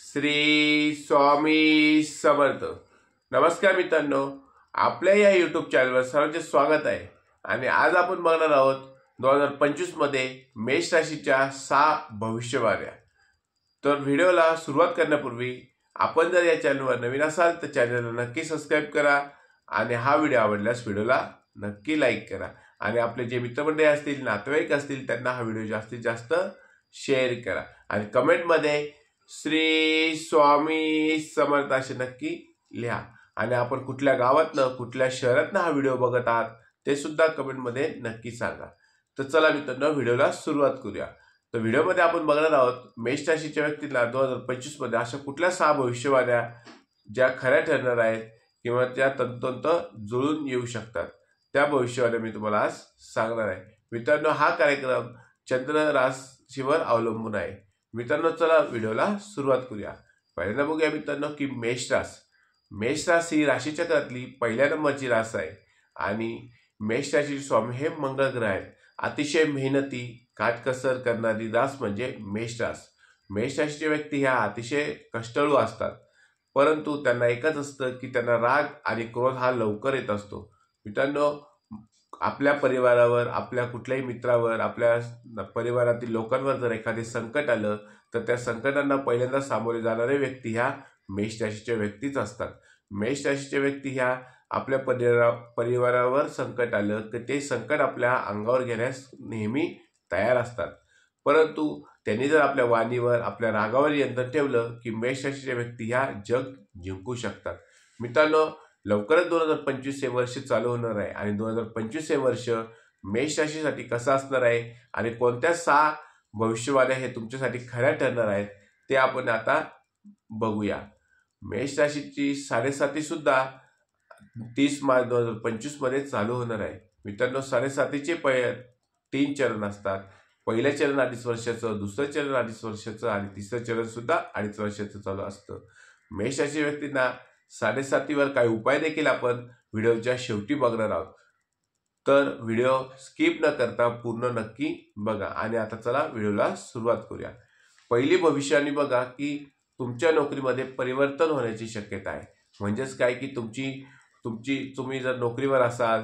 श्री स्वामी समर्थ। नमस्कार मित्रांनो, आपल्या या यूट्यूब चॅनलवर सर्वांचे स्वागत आहे। आणि आज आपण बघणार आहोत 2025 मध्ये मेष राशीच्या 6 भविष्यवाण्या। तर व्हिडिओला सुरुवात करण्यापूर्वी आपण जर या चॅनलवर नवीन असाल तर चॅनलला नक्की सबस्क्राइब करा आणि हा व्हिडिओ आवडल्यास व्हिडिओला नक्की लाईक करा आणि आपले जे मित्रमंडळी असतील, नातेवाईक असतील त्यांना हा व्हिडिओ जास्तीत जास्त शेअर करा आणि कमेंट मध्ये श्री स्वामी समर्थ असे नक्की लिहा। आणि आपण कुठल्या गावातनं कुठल्या शहरातनं हा व्हिडिओ बघत आहात ते सुद्धा कमेंट मध्ये नक्की सांगा। तर चला मित्रांनो, व्हिडिओला सुरुवात करूया। तर व्हिडिओमध्ये आपण बघणार आहोत मेष राशीच्या व्यक्तीला 2025 मध्ये अशा कुठल्या 6 भविष्यवाण्या ज्या खऱ्या ठरणार आहेत किंवा त्या तंतोतंत जुळून येऊ शकतात, त्या भविष्यवाण्या मी तुम्हाला आज सांगणार आहे। मित्रांनो, हा कार्यक्रम चंद्र राशीवर अवलंबून आहे। मित्रांनो, चला व्हिडिओला सुरुवात करूया। पहिल्यांदा बघूया मित्रांनो की मेष रास ही राशीचक्रातली पहिल्या नंबरची रास आहे आणि मेष राशीचे स्वामी हे मंगळ ग्रह आहेत। अतिशय मेहनती काटकसर करणारी रास म्हणजे मेष रास। मेष राशीचे व्यक्ती ह्या अतिशय कष्टाळू असतात, परंतु त्यांना एकच असतं की त्यांना राग आणि क्रोध हा लवकर येत असतो। मित्रांनो, आपल्या परिवारावर, आपल्या कुठल्याही मित्रावर, आपल्या परिवारातील लोकांवर जर एखादे संकट आलं तर त्या संकटांना पहिल्यांदा सामोरे जाणारे व्यक्ती ह्या मेष राशीच्या व्यक्तीच असतात। मेष राशीच्या व्यक्ती ह्या आपल्या परिवारावर संकट आलं तर ते संकट आपल्या अंगावर घेण्यास नेहमी तयार असतात, परंतु त्यांनी जर आपल्या वाणीवर, आपल्या रागावर नियंत्रण ठेवलं की मेष राशीच्या व्यक्ती ह्या जग जिंकू शकतात। मित्रांनो, लवकरच 2025 हे वर्ष चालू होणार आहे आणि 2025 हे वर्ष मेष राशीसाठी कसं असणार आहे आणि कोणत्या 6 भविष्यवाण्या हे तुमच्यासाठी खऱ्या ठरणार आहेत ते आपण आता बघूया। मेष राशीची 7.5 सुद्धा 30 मार्च 2025 मध्ये चालू होणार आहे। मित्रांनो, 7.5चे 3 चरण असतात। पहिलं चरण 2.5 वर्षाचं, दुसरं चरण 2.5 वर्षाचं आणि तिसरं चरण सुद्धा 2.5 वर्षाचं चालू असतं। मेष राशी व्यक्तींना 7.5वर काही उपाय देखील आपण व्हिडिओच्या शेवटी बघणार आहोत, तर व्हिडिओ स्किप न करता पूर्ण नक्की बघा। आणि आता चला व्हिडिओला सुरुवात करूया। पहिली भविष्यवाणी बघा की तुमच्या नोकरीमध्ये परिवर्तन होण्याची शक्यता आहे। म्हणजेच काय की तुम्ही जर नोकरीवर असाल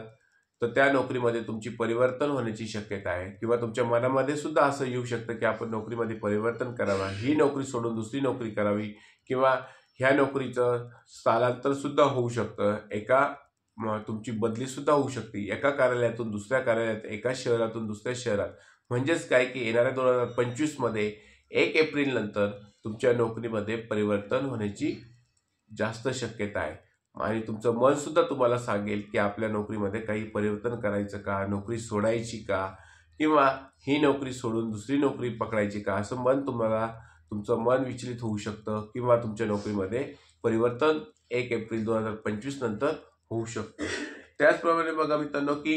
तर त्या नोकरीमध्ये तुमची परिवर्तन होण्याची शक्यता आहे किंवा तुमच्या मनामध्ये सुद्धा असं येऊ शकतं की आपण नोकरीमध्ये परिवर्तन करावं, ही नोकरी सोडून दुसरी नोकरी करावी किंवा ह्या नोकरीचं स्थलांतर सुद्धा होऊ शकतं, तुमची बदली सुद्धा होऊ शकते एका कार्यालयातून दुसऱ्या कार्यालयात, एका शहरातून दुसऱ्या शहरात। म्हणजेच काय की येणाऱ्या 2025 मध्ये 1 एप्रिल नंतर तुमच्या नोकरीमध्ये परिवर्तन होण्याची जास्त शक्यता आहे आणि तुमचं मन सुद्धा तुम्हाला सांगेल की आपल्या नोकरीमध्ये काही परिवर्तन करायचं का, नोकरी सोडायची का किंवा ही नोकरी सोडून दुसरी नोकरी पकडायची का, असं तुमचं मन विचलित होऊ शकतं किंवा तुमच्या नोकरीमध्ये परिवर्तन 1 एप्रिल 2025 नंतर होऊ शकतं। त्याचप्रमाणे बघा मित्रांनो की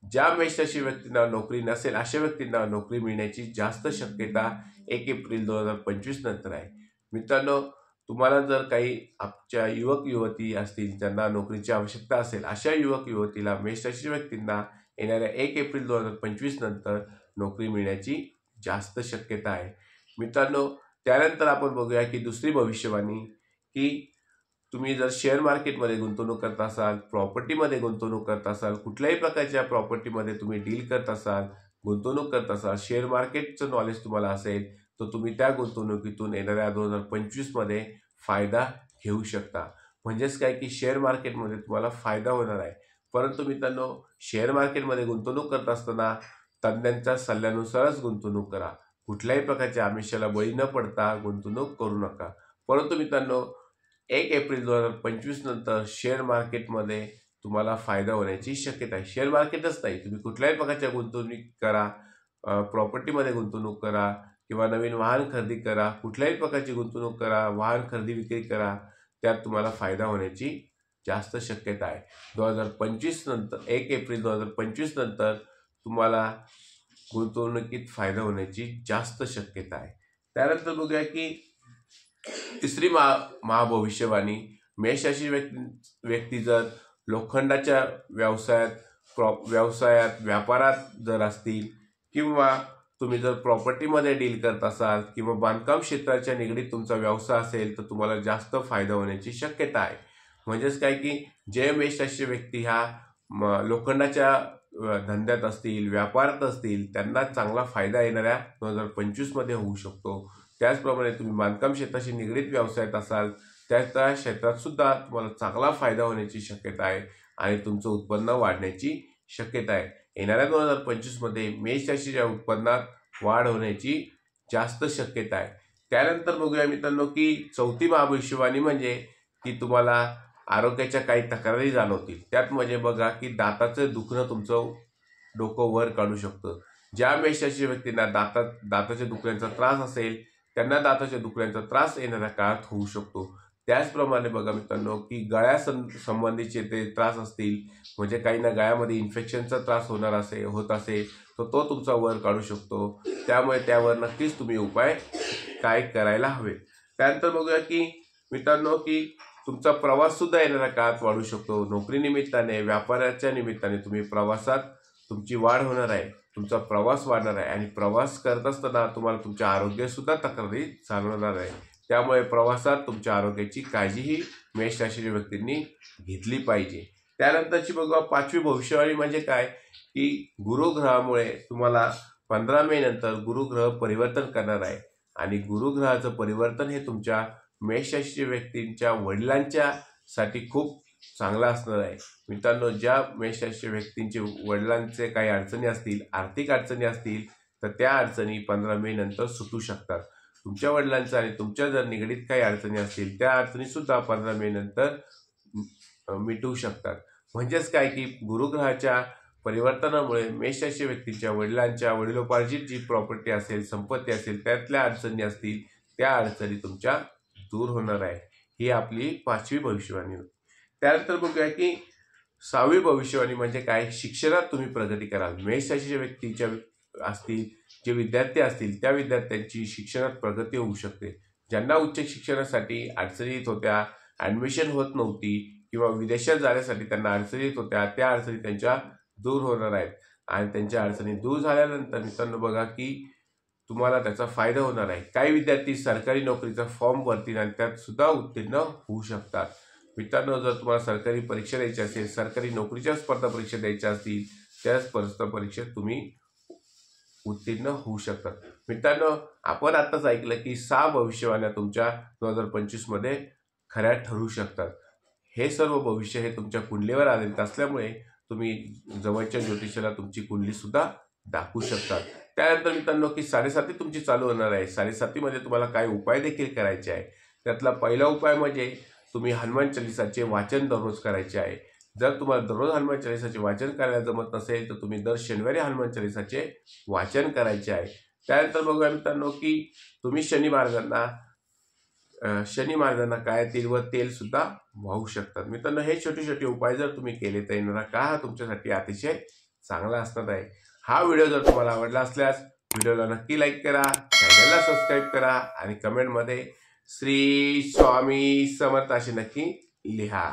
ज्या मेष राशी व्यक्तींना नोकरी नसेल अशा व्यक्तींना नोकरी मिळण्याची जास्त शक्यता 1 एप्रिल 2025 नंतर आहे। मित्रांनो, तुम्हाला जर काही आमच्या युवक युवती असतील ज्यांना नोकरीची आवश्यकता असेल, अशा युवक युवतीला, मेष राशी व्यक्तींना येणाऱ्या 1 एप्रिल 2025 नंतर नोकरी मिळण्याची जास्त शक्यता आहे। मित्रांनो, त्यानंतर आपण बघूया की दुसरी भविष्यवाणी की तुम्ही जर शेअर मार्केटमध्ये गुंतवणूक करत असाल, प्रॉपर्टीमध्ये गुंतवणूक करत असाल, कुठल्याही प्रकारच्या प्रॉपर्टीमध्ये तुम्ही डील करत असाल, गुंतवणूक करत असाल, शेअर मार्केटचं नॉलेज तुम्हाला असेल तर तुम्ही त्या गुंतवणुकीतून येणाऱ्या 2025 मध्ये फायदा घेऊ शकता। म्हणजेच काय की शेअर मार्केटमध्ये तुम्हाला फायदा होणार आहे। परंतु मित्रांनो, शेअर मार्केटमध्ये गुंतवणूक करत असताना तज्ञांच्या सल्ल्यानुसारच गुंतवणूक करा। कुठल्याही प्रकारच्या आमिषाला बळी न पडता गुंतवणूक करू नका। परंतु मित्रांनो, 1 एप्रिल 2025 नंतर शेअर मार्केटमध्ये तुम्हाला फायदा होण्याची शक्यता आहे। शेअर मार्केटच नाही, तुम्ही कुठल्याही प्रकारच्या गुंतवणूक करा, प्रॉपर्टीमध्ये गुंतवणूक करा किंवा नवीन वाहन खरेदी करा, कुठल्याही प्रकारची गुंतवणूक करा, वाहन खरेदी विक्री करा, त्यात तुम्हाला फायदा होण्याची जास्त शक्यता आहे। 2025 नंतर 1 एप्रिल 2025 नंतर तुम्हाला गुंतवणुकीत फायदा होण्याची जास्त शक्यता आहे। त्यानंतर बघूया की तिसरी महाभविष्यवाणी, मेष राशी व्यक्ती जर लोखंडाच्या व्यवसायात व्यापारात जर असतील किंवा तुम्ही जर प्रॉपर्टीमध्ये डील करत असाल किंवा बांधकाम क्षेत्राच्या निगडीत तुमचा व्यवसाय असेल तर तुम्हाला जास्त फायदा होण्याची शक्यता आहे. म्हणजेच काय की जे मेष राशीचे व्यक्ती ह्या लोखंडाच्या धंद्यात असतील, व्यापारात असतील, त्यांना चांगला फायदा येणाऱ्या 2025 मध्ये होऊ शकतो. त्याचप्रमाणे तुम्ही बांधकाम क्षेत्राशी निगडीत व्यवसायात असाल त्या क्षेत्रात सुद्धा तुम्हाला चांगला फायदा होण्याची शक्यता आहे आणि तुमचं उत्पन्न वाढण्याची शक्यता आहे. येणाऱ्या 2025 मध्ये मेष राशीच्या उत्पन्नात वाढ होण्याची जास्त शक्यता आहे. त्यानंतर बघूया मित्रांनो की चौथी महाभविष्यवाणी म्हणजे की तुम्हाला आरोग्याच्या काही तक्रारी जाणवतील. त्यात म्हणजे बघा की दाताचं दुखणं तुमचं डोकं वर काढू शकतं. ज्या मेष राशीच्या व्यक्तींना दाताच्या दुखण्याचा त्रास असेल त्यांना दाताच्या दुखण्याचा त्रास येणाऱ्या काळात होऊ शकतो. त्याचप्रमाणे बघा मित्रांनो की गळ्या संबंधीचे ते त्रास असतील, म्हणजे काहींना गळ्यामध्ये इन्फेक्शनचा त्रास होत असेल तर तो तुमचा वर काढू शकतो. त्यामुळे त्यावर नक्कीच तुम्ही उपाय काय करायला हवे. त्यानंतर बघूया की मित्रांनो की तुमचा प्रवास सुद्धा येणाऱ्या काळात वाढू शकतो. नोकरी निमित्ताने, व्यापाराच्या निमित्ताने तुम्ही प्रवासात तुमची वाढ होणार आहे, तुमचा प्रवास वाढणार आहे आणि प्रवास करत असताना तुम्हाला तुमच्या आरोग्य सुद्धा तक्रारी जाणवणार आहे. त्यामुळे प्रवासात तुमच्या आरोग्याची काळजीही मेष राशीच्या व्यक्तींनी घेतली पाहिजे. त्यानंतरची बघा पाचवी भविष्यवाणी म्हणजे काय की गुरुग्रहामुळे तुम्हाला 15 मे नंतर गुरुग्रह परिवर्तन करणार आहे आणि गुरुग्रहाचं परिवर्तन हे तुमच्या मेष राशीच्या व्यक्तींच्या वडिलांच्या साठी खूप चांगला असणार आहे. मित्रांनो, ज्या मेष राशीच्या व्यक्तींचे वडिलांचे काही अडचणी असतील, आर्थिक अडचणी असतील तर त्या अडचणी 15 मे नंतर सुटू शकतात. तुमच्या वडिलांचा आणि तुमच्या जर निगडीत काही अडचणी असतील त्या अडचणी सुद्धा 15 मे नंतर मिटू शकतात. म्हणजेच काय की गुरुग्रहाच्या परिवर्तनामुळे मेष राशीच्या व्यक्तींच्या वडिलांच्या वडिलोपार्जित जी प्रॉपर्टी असेल, संपत्ती असेल, त्यातल्या अडचणी असतील त्या अडचणी तुमच्या दूर होणार आहे. ही आपली पाचवी भविष्यवाणी होती. त्यानंतर बघूया की सहावी भविष्यवाणी म्हणजे काय, शिक्षणात तुम्ही प्रगती कराल. मेष राशीच्या व्यक्तीच्या असतील, जे विद्यार्थी असतील त्या विद्यार्थ्यांची शिक्षणात प्रगती होऊ शकते. ज्यांना उच्च शिक्षणासाठी अडचणी येत होत्या, ॲडमिशन होत नव्हती किंवा विदेशात जाण्यासाठी त्यांना अडचणी येत होत्या, त्या अडचणी त्यांच्या दूर होणार आहेत आणि त्यांच्या अडचणी दूर झाल्यानंतर मित्रांनो बघा की तुम्हाला त्याचा फायदा होणार आहे. काही विद्यार्थी सरकारी नोकरीचा फॉर्म भरतील आणि त्यात सुद्धा उत्तीर्ण होऊ शकतात. मित्रांनो, जर तुम्हाला सरकारी परीक्षा द्यायची असेल, सरकारी नोकरीच्या स्पर्धा परीक्षा द्यायच्या असतील, त्या स्पर्धा परीक्षेत तुम्ही उत्तीर्ण होऊ शकतात. मित्रांनो, आपण आताच ऐकलं की 6 भविष्यवाण्या तुमच्या 2025 मध्ये खऱ्या ठरू शकतात. हे सर्व भविष्य हे तुमच्या कुंडलीवर आधारित असल्यामुळे तुम्ही जवळच्या ज्योतिषाला तुमची कुंडली सुद्धा दाखवू शकतात. त्यानंतर मित्रांनो की 7.5 तुमची चालू होणार आहे. 7.5 मध्ये तुम्हाला काही उपाय देखील करायचे आहे. त्यातला पहिला उपाय म्हणजे तुम्ही हनुमान चालीसाचे वाचन दररोज करायचे आहे. जर तुम्हाला दररोज हनुमान चालीसाचे वाचन करायला जमत नसेल तर तुम्ही दर शनिवारी हनुमान चालीसाचे वाचन करायचे आहे. त्यानंतर बघूया मित्रांनो की तुम्ही शनी मार्गांना काय तिळ व तेल सुद्धा वाहू शकतात. मित्रांनो, हे छोटे छोटे उपाय जर तुम्ही केले तर येणारा काळ हा तुमच्यासाठी अतिशय चांगला असणार आहे. हा व्हिडिओ जर तुम्हाला आवडला असल्यास व्हिडिओला नक्की लाईक करा, चॅनलला सबस्क्राईब करा आणि कमेंटमध्ये श्री स्वामी समर्थ असे नक्की लिहा.